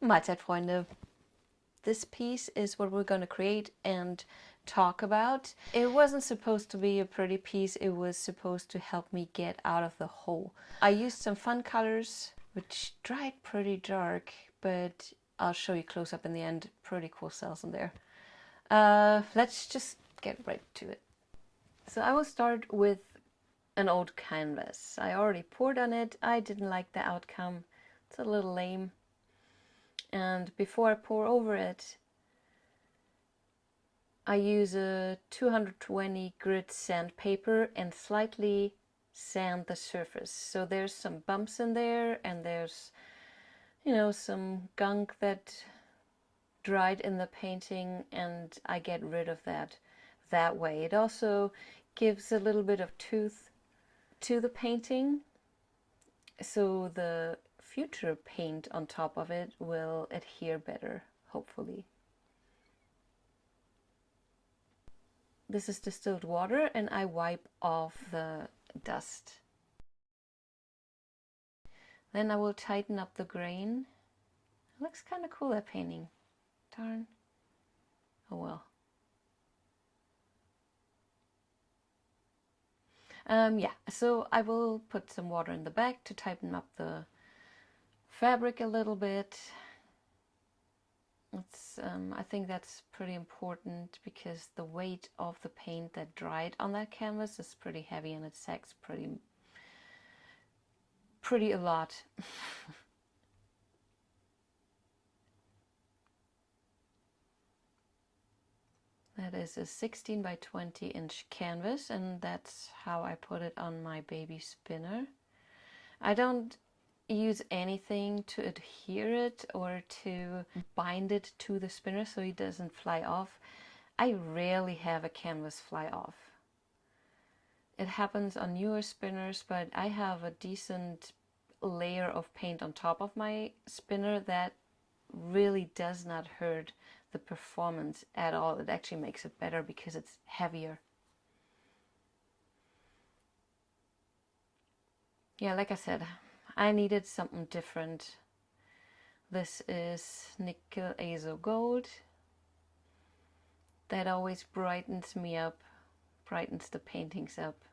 Mahlzeit, this piece is what we're going to create and talk about. It wasn't supposed to be a pretty piece, it was supposed to help me get out of the hole. I used some fun colors, which dried pretty dark, but I'll show you close up in the end. Pretty cool cells in there. Let's just get right to it. So I will start with an old canvas. I already poured on it. I didn't like the outcome. It's a little lame. And before I pour over it, I use a 220 grit sandpaper and slightly sand the surface. So there's some bumps in there, and there's, you know, some gunk that dried in the painting, and I get rid of that way. It also gives a little bit of tooth to the painting, so the future paint on top of it will adhere better, hopefully. This is distilled water, and I wipe off the dust. Then I will tighten up the grain. It looks kind of cool, that painting. Darn. Oh well. Yeah, so I will put some water in the back to tighten up the fabric a little bit. I think that's pretty important because the weight of the paint that dried on that canvas is pretty heavy, and it sags pretty a lot. That is a 16 by 20 inch canvas, and that's how I put it on my baby spinner. I don't use anything to adhere it or to bind it to the spinner so it doesn't fly off. I rarely have a canvas fly off. It happens on newer spinners, but I have a decent layer of paint on top of my spinner that really does not hurt the performance at all. It actually makes it better because it's heavier. Yeah, like I said, I needed something different. This is nickel azo gold. That always brightens me up, brightens the paintings up.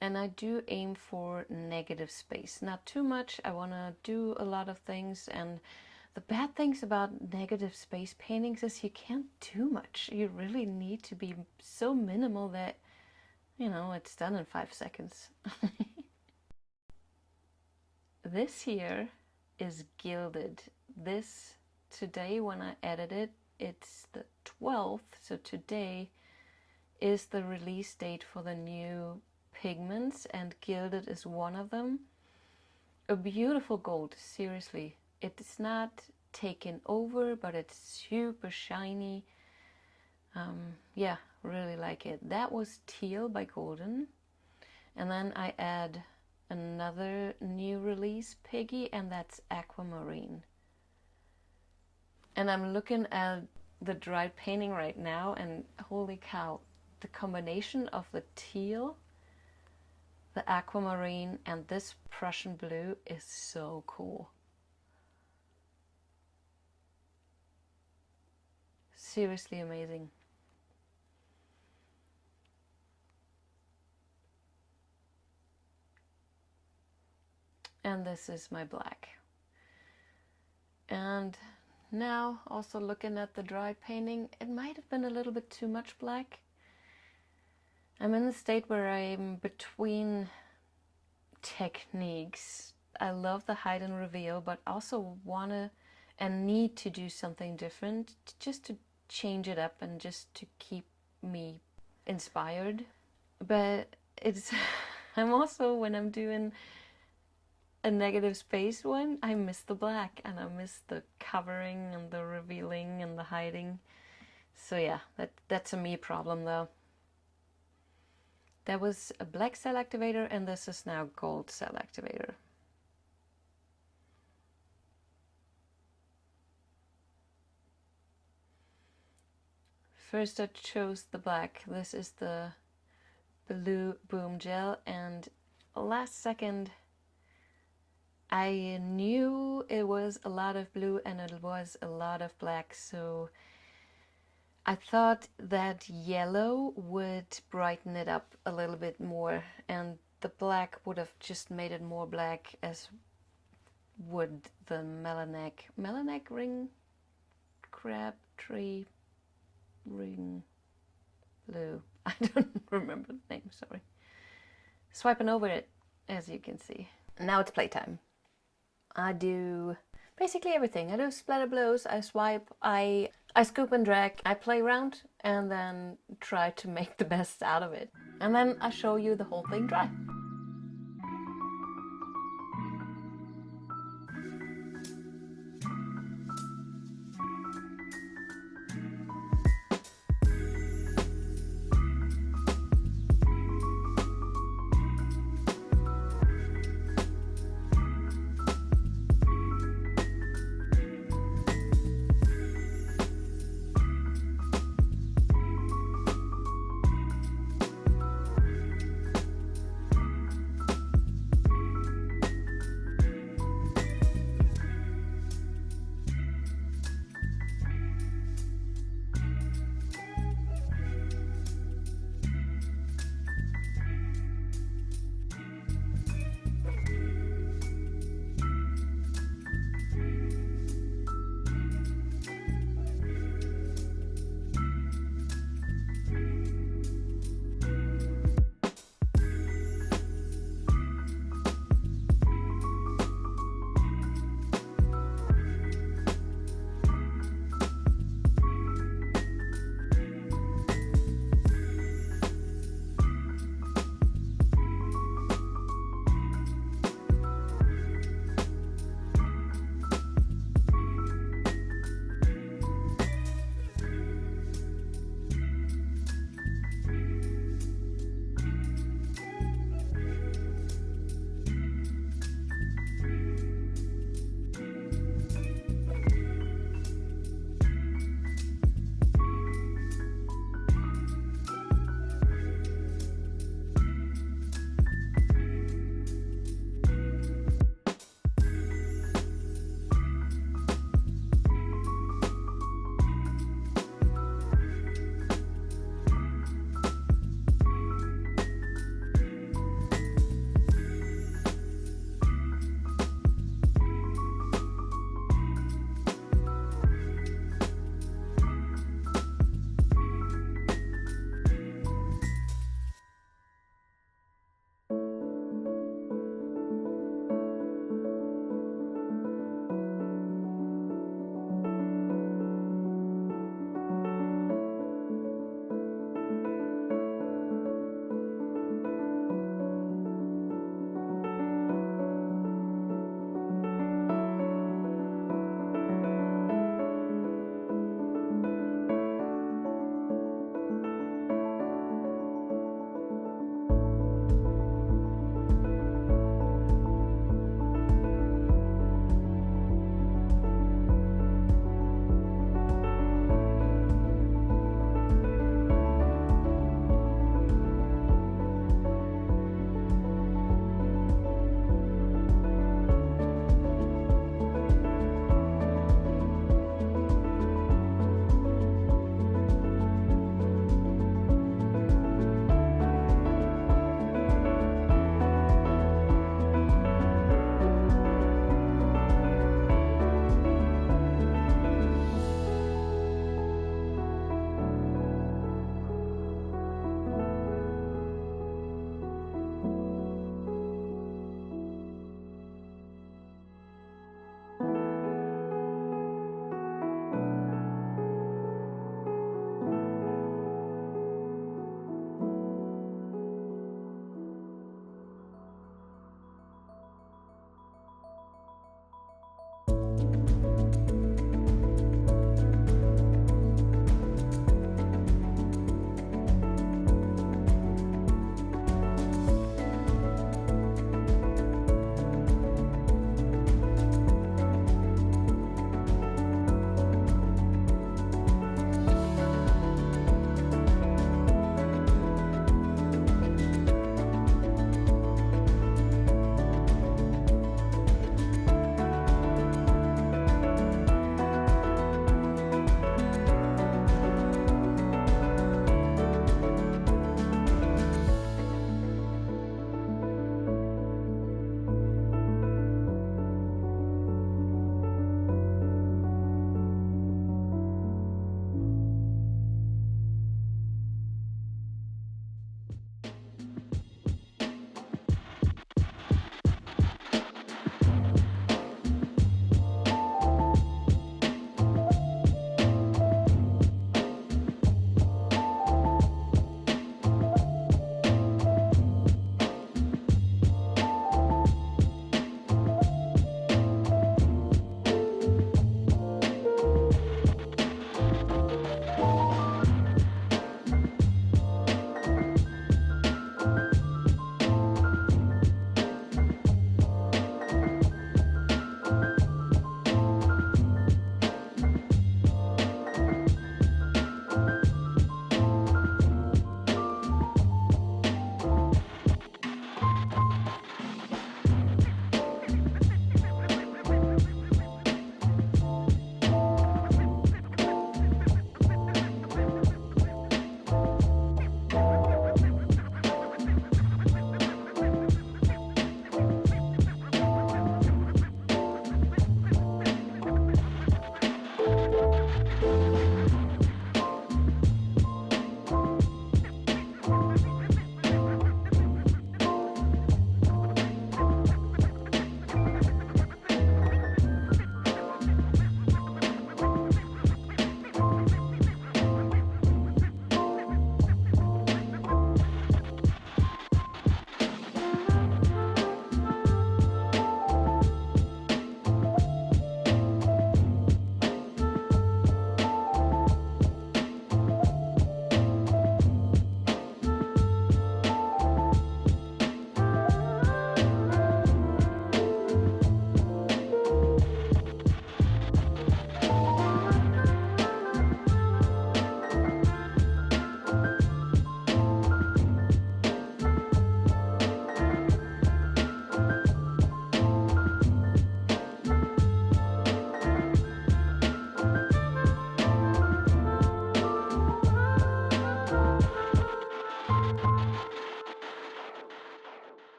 And I do aim for negative space. Not too much. I want to do a lot of things, and the bad things about negative space paintings is you can't do much. You really need to be so minimal that, you know, it's done in 5 seconds. This here is gilded. This, today when I edited, it's the 12th, so today is the release date for the new pigments, and gilded is one of them. A beautiful gold, seriously. It's not taken over, but it's super shiny. Yeah, really like it. That was teal by Golden. And then I add another new release piggy, and that's aquamarine. And I'm looking at the dried painting right now, and holy cow, the combination of the teal, the aquamarine, and this Prussian blue is so cool. Seriously amazing. And this is my black. And now also looking at the dry painting, it might have been a little bit too much black. I'm in the state where I'm between techniques. I love the hide and reveal, but also wanna and need to do something different, just to change it up and just to keep me inspired. But it's I'm also, when I'm doing a negative space one, I miss the black, and I miss the covering and the revealing and the hiding. So yeah, that's a me problem though. That was a black Cellactivator, and this is now gold Cellactivator. First I chose the black. This is the blue Boom Gel, and last second I knew it was a lot of blue and it was a lot of black, so I thought that yellow would brighten it up a little bit more, and the black would have just made it more black, as would the Melanek ring crab tree ring blue. I don't remember the name, sorry. Swiping over it, as you can see. Now it's playtime. I do basically everything. I do splatter blows, I swipe, I scoop and drag, I play around, and then try to make the best out of it. And then I show you the whole thing dry.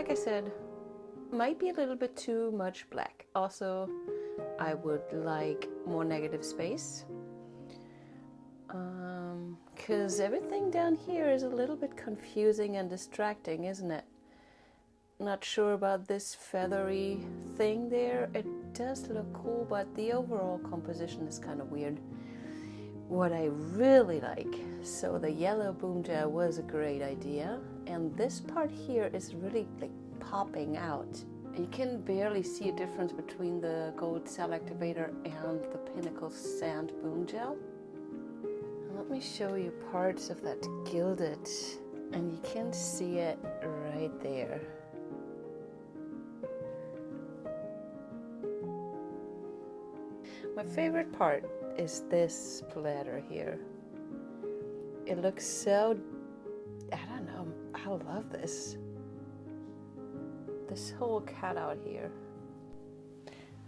like I said, might be a little bit too much black. Also, I would like more negative space. Because everything down here is a little bit confusing and distracting, isn't it? Not sure about this feathery thing there. It does look cool, but the overall composition is kind of weird. What I really like, so the yellow boom gel was a great idea, and this part here is really like popping out. You can barely see a difference between the gold Cellactivator and the Pinnacle Sand boom gel. Let me show you parts of that gilded, and you can see it right there. My favorite part is this splatter here. It looks so, I don't know, I love this. This whole cutout here.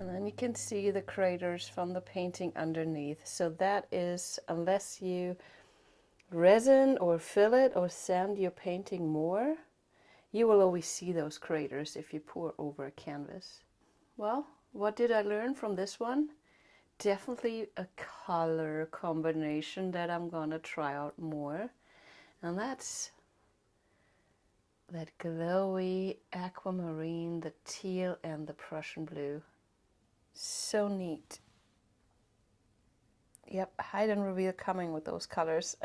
And then you can see the craters from the painting underneath. So that is, unless you resin or fill it or sand your painting more, you will always see those craters if you pour over a canvas. Well, what did I learn from this one? Definitely a color combination that I'm gonna try out more. And that's that glowy aquamarine, the teal, and the Prussian blue. So neat. Yep, hide and reveal coming with those colors.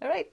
All right,